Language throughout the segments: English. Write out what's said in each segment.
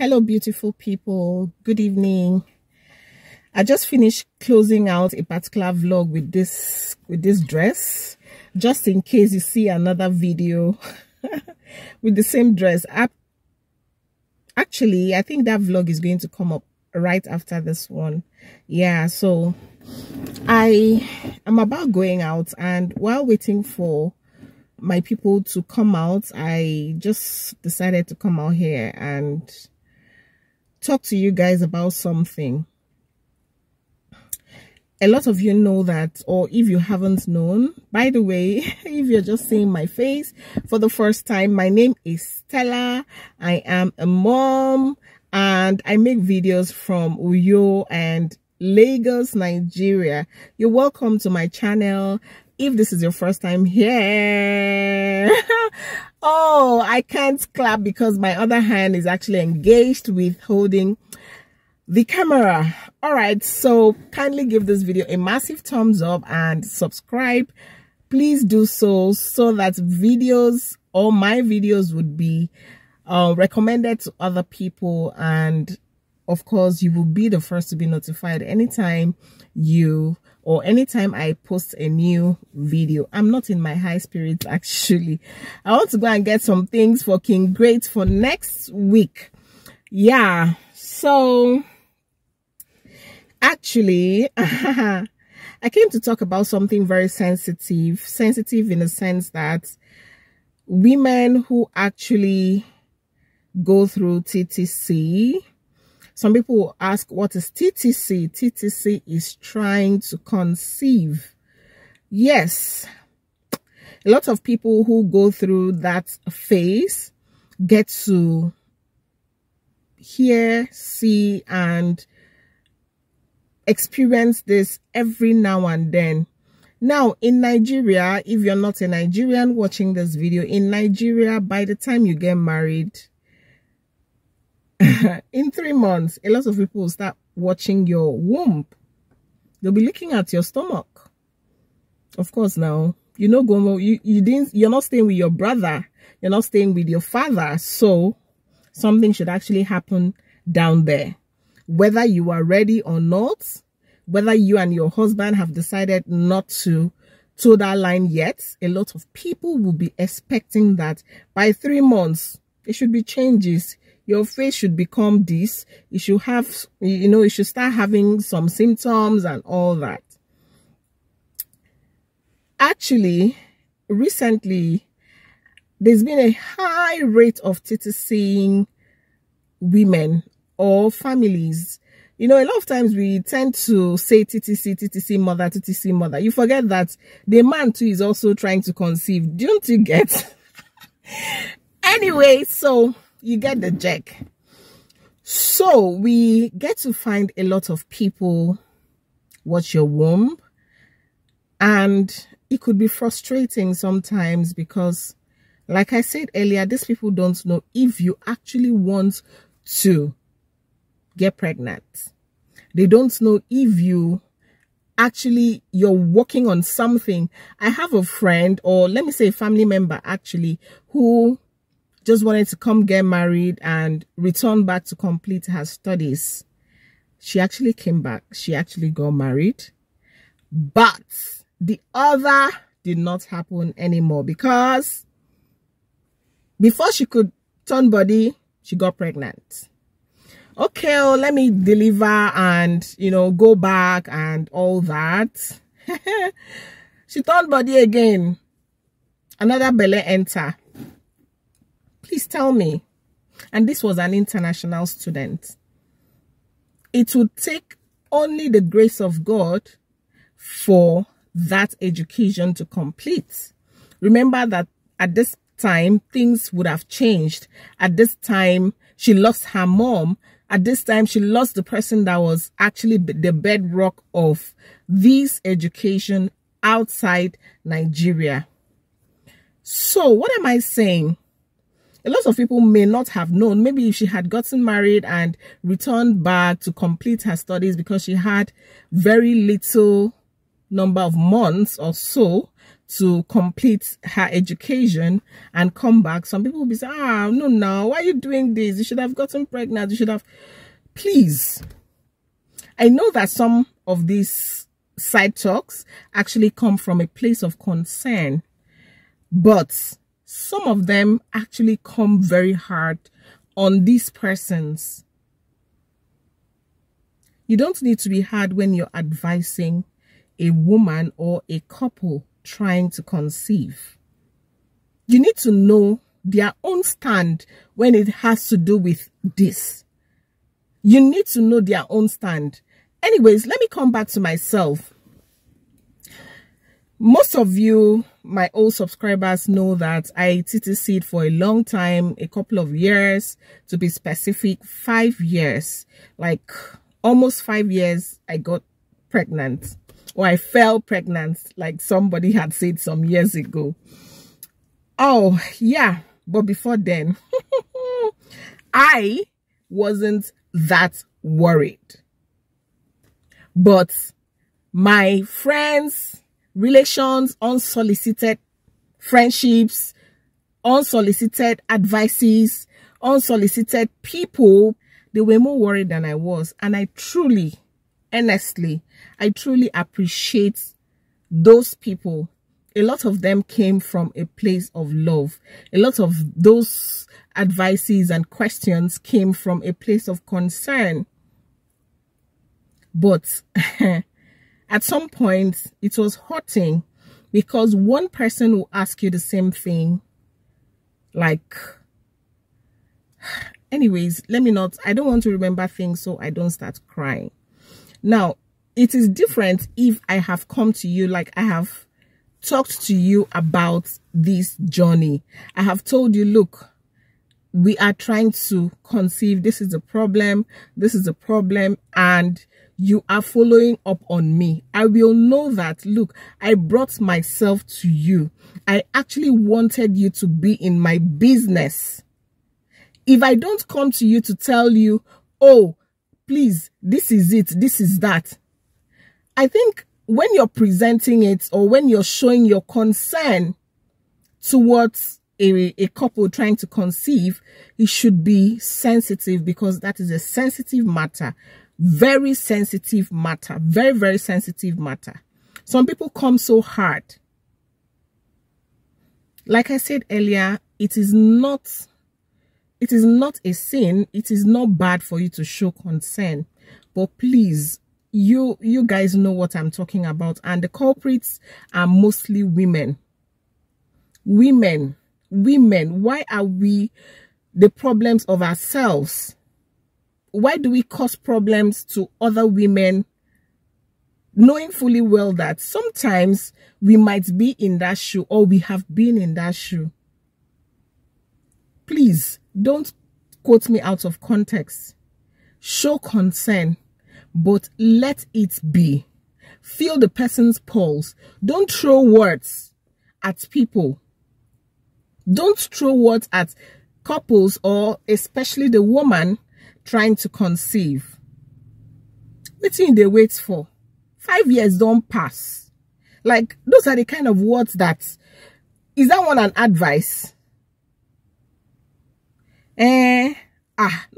Hello, beautiful people. Good evening. I just finished closing out a particular vlog with this dress, just in case you see another video with the same dress. Actually, I think that vlog is going to come up right after this one. Yeah, so I am about going out, and while waiting for my people to come out, I just decided to come out here and talk to you guys about something. A lot of you know that, or if you haven't known, by the way, if you're just seeing my face for the first time, my name is Stella. I am a mom and I make videos from Uyo and Lagos, Nigeria. You're welcome to my channel. If this is your first time here, oh, I can't clap because my other hand is actually engaged with holding the camera. All right, so kindly give this video a massive thumbs up and subscribe. Please do so that videos or my videos would be recommended to other people, and of course you will be the first to be notified anytime anytime I post a new video. I'm not in my high spirits actually. I want to go and get some things for King Great for next week. Yeah, so actually I came to talk about something very sensitive in the sense that women who actually go through TTC. Some people will ask, what is TTC? TTC is trying to conceive. Yes, a lot of people who go through that phase get to hear, see, and experience this every now and then. Now, in Nigeria, if you're not a Nigerian watching this video, in Nigeria, by the time you get married, in 3 months, a lot of people will start watching your womb. They'll be looking at your stomach. Of course, now you're not staying with your brother, you're not staying with your father, so something should actually happen down there. Whether you are ready or not, whether you and your husband have decided not to toe that line yet, a lot of people will be expecting that by 3 months there should be changes. Your face should become this. You should have, you should start having some symptoms and all that. Actually, recently, there's been a high rate of TTCing women or families. A lot of times we tend to say TTC mother, TTC mother. You forget that the man too is also trying to conceive. Don't you get? Anyway, so you get the check. So we get to find a lot of people watch your womb, and it could be frustrating sometimes because, like I said earlier, these people don't know if you actually want to get pregnant. They don't know if you're working on something. I have a friend, or let me say a family member actually, who just wanted to come get married and return back to complete her studies. She actually came back. She actually got married. But the other did not happen anymore because before she could turn body, she got pregnant. Okay, well, let me deliver and, go back and all that. She turned body again. Another belly enter. Please tell me, and this was an international student, it would take only the grace of God for that education to complete. Remember that at this time, things would have changed. At this time, she lost her mom. At this time, she lost the person that was actually the bedrock of this education outside Nigeria. So what am I saying? A lot of people may not have known. Maybe if she had gotten married and returned back to complete her studies because she had very little number of months or so to complete her education and come back, some people will be saying, no, why are you doing this? You should have gotten pregnant. You should have. Please. I know that some of these side talks actually come from a place of concern, but some of them actually come very hard on these persons. You don't need to be hard when you're advising a woman or a couple trying to conceive. You need to know their own stand when it has to do with this. You need to know their own stand. Anyways, let me come back to myself. Most of you, my old subscribers, know that I TTC'd for a long time, a couple of years, to be specific, 5 years. Like almost 5 years, I got pregnant. Or I fell pregnant, like somebody had said some years ago. Oh, yeah. But before then, I wasn't that worried. But my friends, relations, unsolicited friendships, unsolicited advices, unsolicited people, they were more worried than I was. And I truly, honestly, I truly appreciate those people. A lot of them came from a place of love. A lot of those advices and questions came from a place of concern. But at some point, it was hurting because one person will ask you the same thing. Like, anyways, I don't want to remember things so I don't start crying. Now, it is different if I have come to you, like I have talked to you about this journey. I have told you, look, we are trying to conceive. This is a problem. This is a problem. And you are following up on me. I will know that, look, I brought myself to you. I actually wanted you to be in my business. If I don't come to you to tell you, oh, please, this is it, this is that. I think when you're presenting it or when you're showing your concern towards a couple trying to conceive, it should be sensitive, because that is a sensitive matter. Very sensitive matter. Very, very sensitive matter. Some people come so hard. Like I said earlier, it is not a sin. It is not bad for you to show concern. But please, you guys know what I'm talking about. And the culprits are mostly women. Women. Why are we the problems of ourselves? Why do we cause problems to other women, knowing fully well that sometimes we might be in that shoe or we have been in that shoe? Please, don't quote me out of context. Show concern, but let it be. Feel the person's pulse. Don't throw words at people. Don't throw words at couples, or especially the woman trying to conceive. What thing they wait for? 5 years don't pass. Like, those are the kind of words that, is that one an advice? No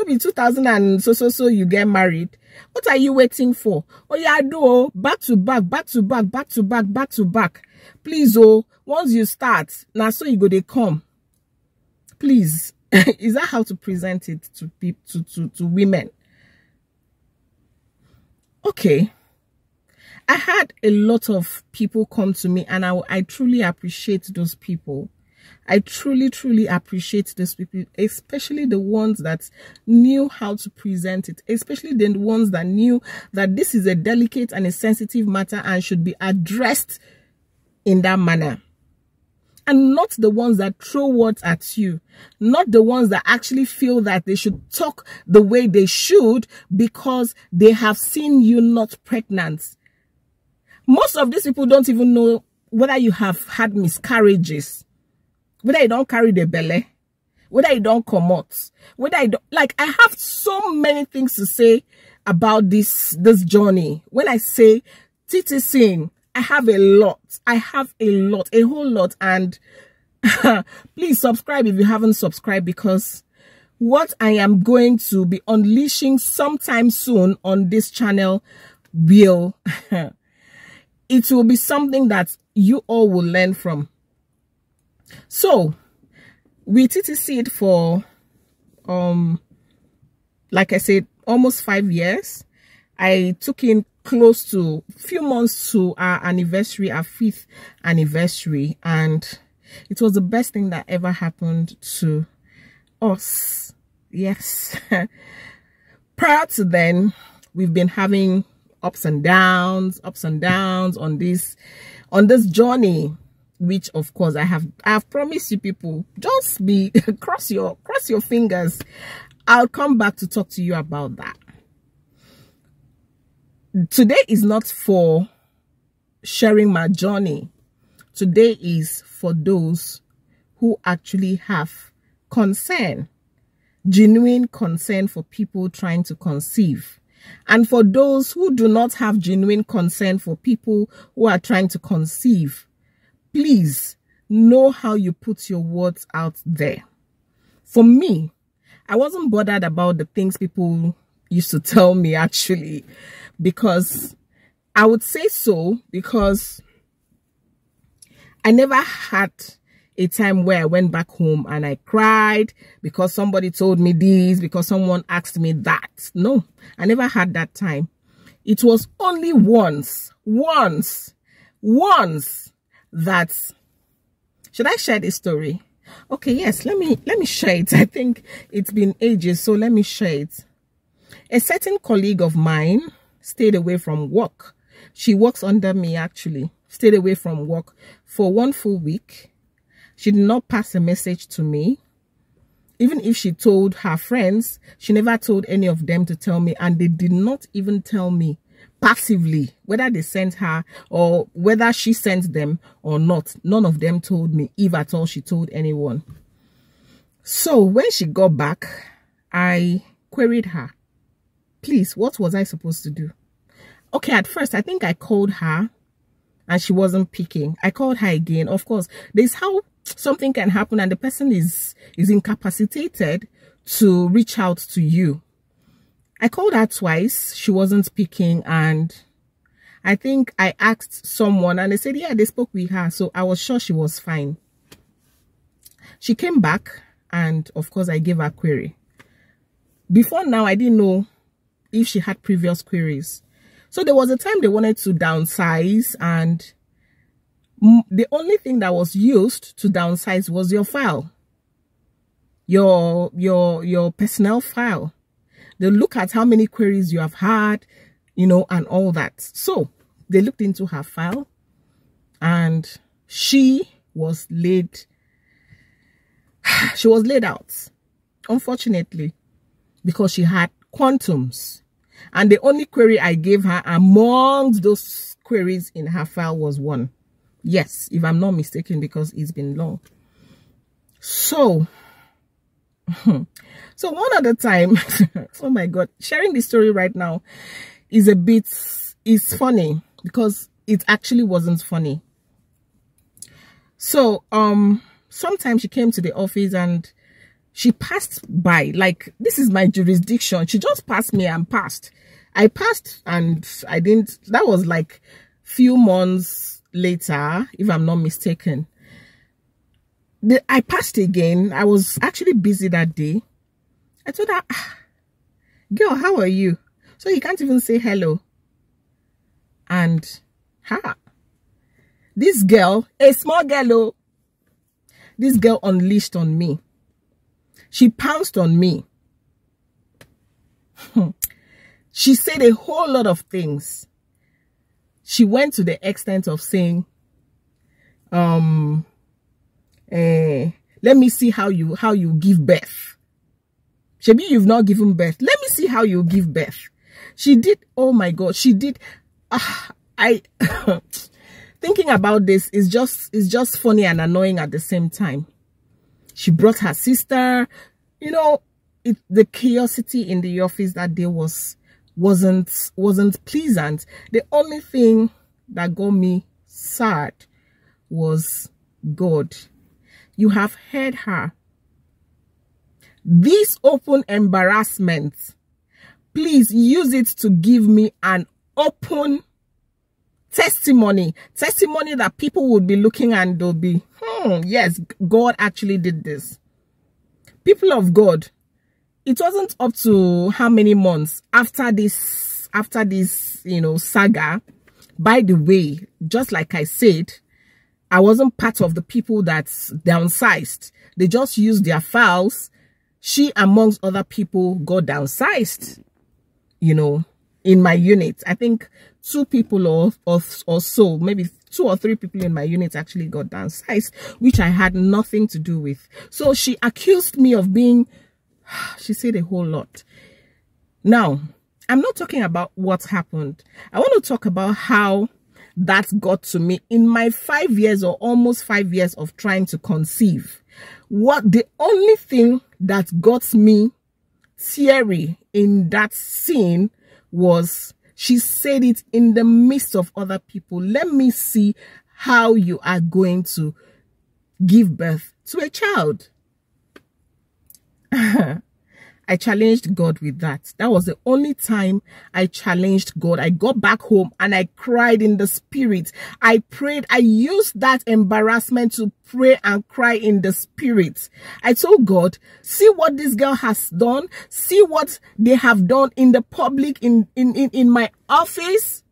be 2000 and so you get married. What are you waiting for? Oh yeah, do back to back. Please, oh, once you start, now so you go they come. Please. Is that how to present it to people, to women? Okay. I had a lot of people come to me, and I truly appreciate those people. I truly appreciate those people, especially the ones that knew how to present it, especially the ones that knew that this is a delicate and a sensitive matter and should be addressed in that manner. And not the ones that throw words at you, not the ones that actually feel that they should talk the way they should because they have seen you not pregnant. Most of these people don't even know whether you have had miscarriages, whether you don't carry the belly, whether you don't come out, whether you don't, like, I have so many things to say about this journey. When I say TTCing, I I have a lot. I have a whole lot. And please subscribe if you haven't subscribed, because what I am going to be unleashing sometime soon on this channel will, it will be something that you all will learn from. So, we TTC'd for, like I said, almost 5 years. I took in close to a few months to our anniversary, our 5th anniversary, and it was the best thing that ever happened to us. Yes. Prior to then, we've been having ups and downs on this journey, which of course I have promised you people, just be cross your fingers. I'll come back to talk to you about that. Today is not for sharing my journey. Today is for those who actually have concern, genuine concern for people trying to conceive. And for those who do not have genuine concern for people who are trying to conceive, please know how you put your words out there. For me, I wasn't bothered about the things people used to tell me, actually, because I would say so because I never had a time where I went back home and I cried because somebody told me this, because someone asked me that. No, I never had that time. It was only once that, should I share this story? Okay, yes, let me share it. I think it's been ages, so let me share it. A certain colleague of mine stayed away from work. She works under me, actually. Stayed away from work for 1 full week. She did not pass a message to me. Even if she told her friends, she never told any of them to tell me, and they did not even tell me passively whether they sent her or whether she sent them or not. None of them told me, if at all she told anyone. So when she got back, I queried her, please, what was I supposed to do? Okay, at first I think I called her and she wasn't picking. I called her again. Of course, there's how something can happen and the person is incapacitated to reach out to you. I called her twice. She wasn't picking, and I think I asked someone and they said, yeah, they spoke with her. So I was sure she was fine. She came back and of course I gave her a query. Before now, I didn't know if she had previous queries. So there was a time they wanted to downsize, and the only thing that was used to downsize was your file, your personnel file. They look at how many queries you have had, you know, and all that. So they looked into her file and she was laid out, unfortunately, because she had quantums. And the only query I gave her amongst those queries in her file was one. Yes, if I'm not mistaken, because it's been long. So one other time, oh my God, sharing this story right now is funny, because it actually wasn't funny. So, sometimes she came to the office and she passed by, like, this is my jurisdiction. She just passed me and passed. I passed and I didn't, that was like few months later, if I'm not mistaken. I passed again. I was actually busy that day. I told her, girl, how are you? So you can't even say hello. And this girl, a small girl, this girl unleashed on me. She pounced on me. She said a whole lot of things. She went to the extent of saying, let me see how you give birth. Shebi, you've not given birth. Let me see how you give birth. She did. Oh my God, she did. Thinking about this is just funny and annoying at the same time. She brought her sister. You know, the chaosity in the office that day wasn't pleasant. The only thing that got me sad was God. You have heard her. This open embarrassment, please use it to give me an open testimony that people would be looking and they'll be, yes, God actually did this. People of God, it wasn't up to how many months after this, saga. By the way, just like I said, I wasn't part of the people that downsized. They just used their files. She, amongst other people, got downsized, in my unit. I think 2 people or so, maybe 2 or 3 people in my unit actually got downsized, which I had nothing to do with. So she accused me of being, she said a whole lot. Now, I'm not talking about what happened. I want to talk about how that got to me in my 5 years or almost 5 years of trying to conceive. The only thing that got me teary in that scene was she said it in the midst of other people. Let me see how you are going to give birth to a child. I challenged God with that. That was the only time I challenged God. I got back home and I cried in the spirit. I prayed. I used that embarrassment to pray and cry in the spirit. I told God, see what this girl has done. See what they have done in the public, in my office.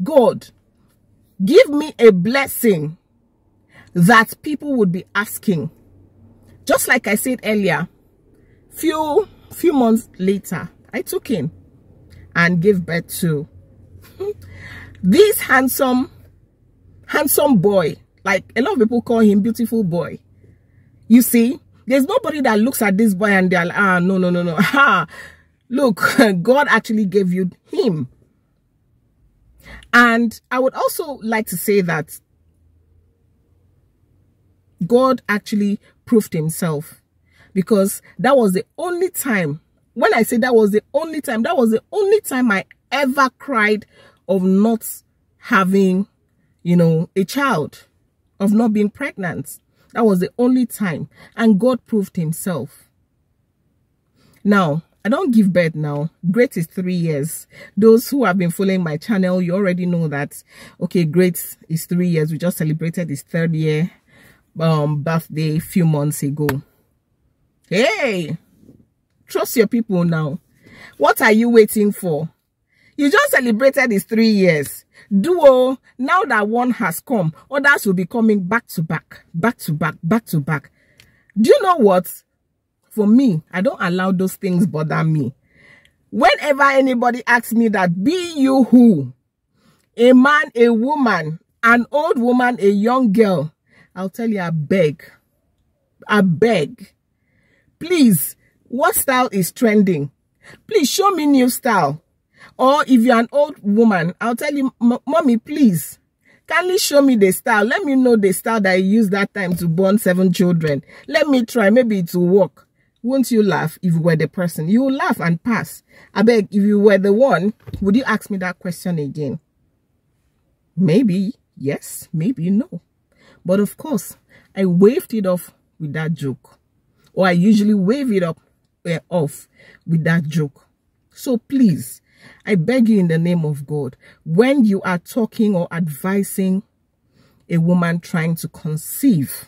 God, give me a blessing that people would be asking. Just like I said earlier, few months later, I took in and gave birth to this handsome boy. Like a lot of people call him beautiful boy. You see, there's nobody that looks at this boy and they're like, no. Look, God actually gave you him. And I would also like to say that God actually proved himself. Because that was the only time, when I say that was the only time I ever cried of not having, a child, of not being pregnant. That was the only time. And God proved himself. Now, I don't give birth now. Great is 3 years. Those who have been following my channel, you already know that, okay, Great is 3 years. We just celebrated his 3rd year birthday a few months ago. Hey, trust your people now. What are you waiting for? You just celebrated his 3 years. Now that one has come, others will be coming back to back. Do you know what? For me, I don't allow those things bother me. Whenever anybody asks me that, be you who? A man, a woman, an old woman, a young girl, I'll tell you, I beg. Please, what style is trending? Please show me new style. Or if you're an old woman, I'll tell you, mommy, please, kindly show me the style. Let me know the style that you used that time to born 7 children. Let me try. Maybe it will work. Won't you laugh if you were the person? You will laugh and pass. I beg, if you were the one, would you ask me that question again? Maybe yes, maybe no. But of course, I waved it off with that joke. Or I usually wave it off with that joke. So please, I beg you in the name of God, when you are talking or advising a woman trying to conceive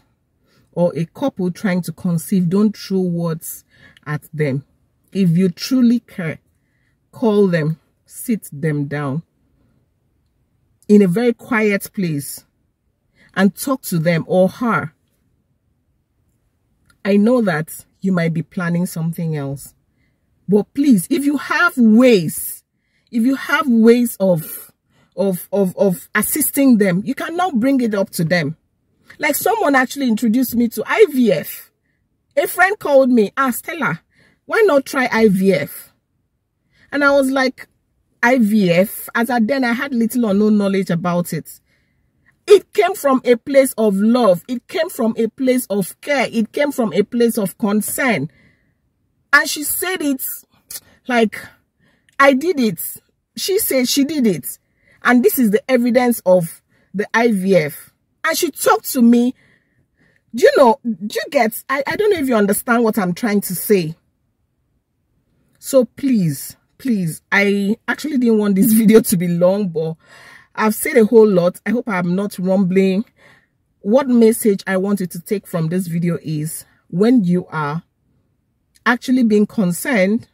or a couple trying to conceive, don't throw words at them. If you truly care, call them, sit them down in a very quiet place and talk to them or her. I know that you might be planning something else, but please, if you have ways of assisting them, you can now bring it up to them. Like someone actually introduced me to IVF. A friend called me, Stella, why not try IVF? And I was like, IVF? As at then, I had little or no knowledge about it. It came from a place of love. It came from a place of care. It came from a place of concern. And she said it like, I did it. She said she did it. And this is the evidence of the IVF, and she talked to me. Do you know, do you get, I don't know if you understand what I'm trying to say. So please, I actually didn't want this video to be long, but I've said a whole lot. I hope I'm not rumbling. What message I want you to take from this video is, when you are actually being concerned,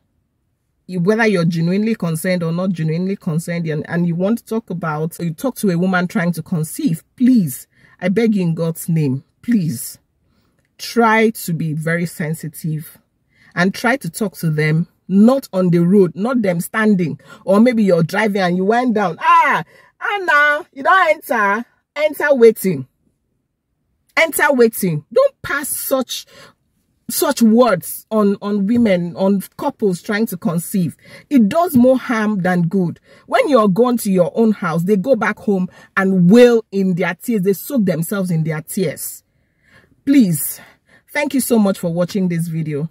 whether you're genuinely concerned or not genuinely concerned, and you want to talk about, or you talk to a woman trying to conceive, please, I beg you in God's name, please try to be very sensitive and try to talk to them, not on the road, not them standing, or maybe you're driving and you went down. Now you don't enter waiting. Enter waiting. Don't pass such words on women, on couples trying to conceive. It does more harm than good. When you're gone to your own house, they go back home and wail in their tears. They soak themselves in their tears. Please, thank you so much for watching this video.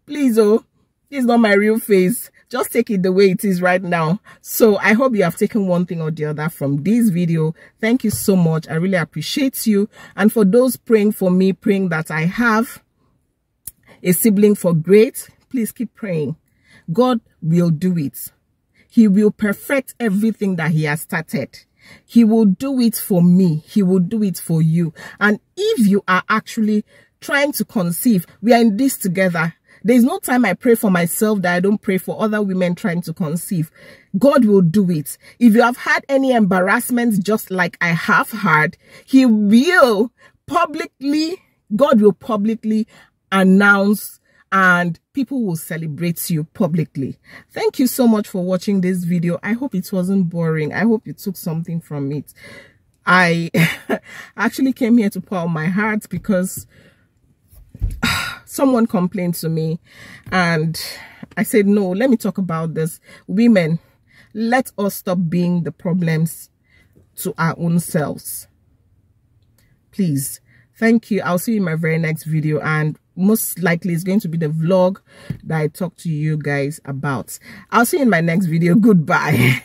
Please, this is not my real face. Just take it the way it is right now. So I hope you have taken one thing or the other from this video. Thank you so much. I really appreciate you. And for those praying for me, praying that I have a sibling for great, please keep praying. God will do it. He will perfect everything that he has started. He will do it for me. He will do it for you. And if you are actually trying to conceive, we are in this together. There's no time I pray for myself that I don't pray for other women trying to conceive. God will do it. If you have had any embarrassments just like I have had, he will publicly, God will publicly announce, and people will celebrate you publicly. Thank you so much for watching this video. I hope it wasn't boring. I hope you took something from it. I actually came here to pour out my heart because someone complained to me and I said, no, let me talk about this. Women, let us stop being the problems to our own selves. Please. Thank you. I'll see you in my very next video, and most likely it's going to be the vlog that I talk to you guys about. I'll see you in my next video. Goodbye.